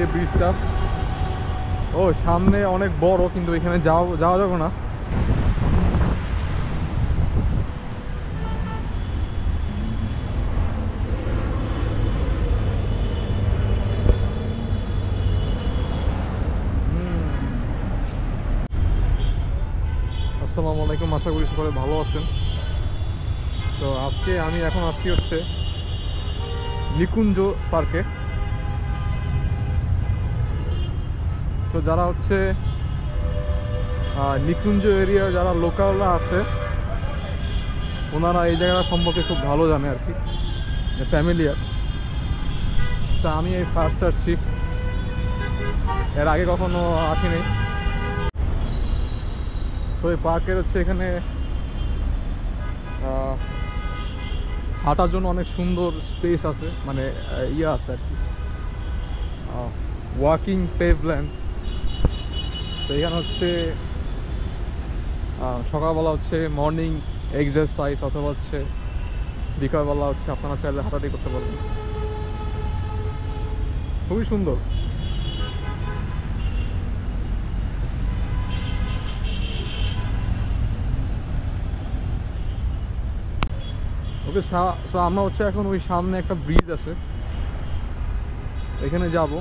এই ব্রিজটা সামনে অনেক বড়, কিন্তু এখানে যাওয়া যাবে না। আসসালামু আলাইকুম, আশা করি সকলে ভালো আছেন। তো আজকে আমি এখন আসছি হচ্ছে নিকুঞ্জ পার্কে। তো যারা হচ্ছে নিকুঞ্জ এরিয়ার যারা লোকালরা আছে, ওনারা এই জায়গাটা সম্পর্কে খুব ভালো জানে আর কি, ফ্যামিলিয়ার। তো আমি এই ফার্স্ট আসছি, এর আগে কখনো আসিনি। তো এই পার্কের হচ্ছে এখানে হাঁটার জন্য অনেক সুন্দর স্পেস আছে, মানে ইয়ে আছে আর কি, ওয়াকিং পেভল্যান্ড। তো এখানে হচ্ছে সকালবেলা হচ্ছে মর্নিং এক্সারসাইজ, অথবা হচ্ছে বিকালবেলা হচ্ছে আপনারা চাইলে হাঁটাহাঁটি করতে পারবেন। খুবই সুন্দর। ওকে, সো আমরা হচ্ছে এখন ওই সামনে একটা ব্রিজ আছে, এখানে যাব।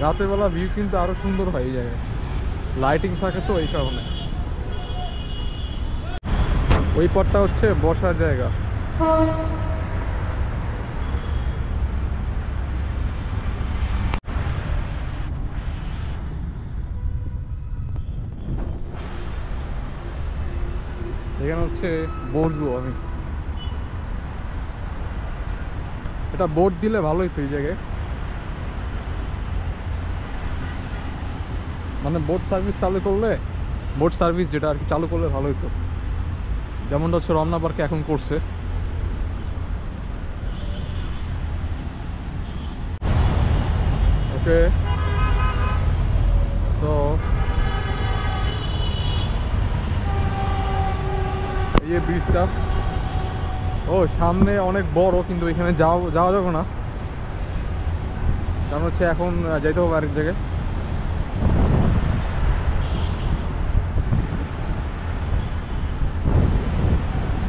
রাতের বেলা ভিউ কিন্তু আরো সুন্দর হয় এই জায়গায়, লাইটিং থাকে তো এই কারণে। ওই পথটা হচ্ছে বসার জায়গা। এখানে হচ্ছে বসবো আমি। এটা বোট দিলে ভালোই তো এই জায়গায়, মানে বোট সার্ভিস যেটা আর কি চালু করলে ভালো হতো, যেমনটা হচ্ছে রমনা পার্কে এখন করছে। ওকে, তো এই ব্রিজটা সামনে অনেক বড়, কিন্তু এখানে যাওয়া যাবে না, কারণ হচ্ছে এখন যাইতে হবে আরেক জায়গায়।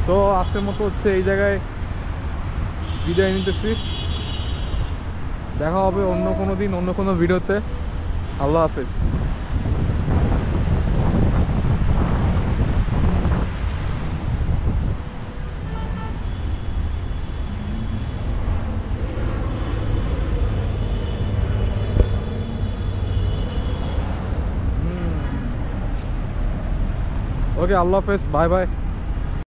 তো আজকের মতো হচ্ছে এই জায়গায় বিদায় নিতেছি। দেখা হবে অন্য কোনো দিন, অন্য কোনো ভিডিওতে। আল্লাহ হাফেজ। ওকে, আল্লাহ হাফেজ, বাই বাই।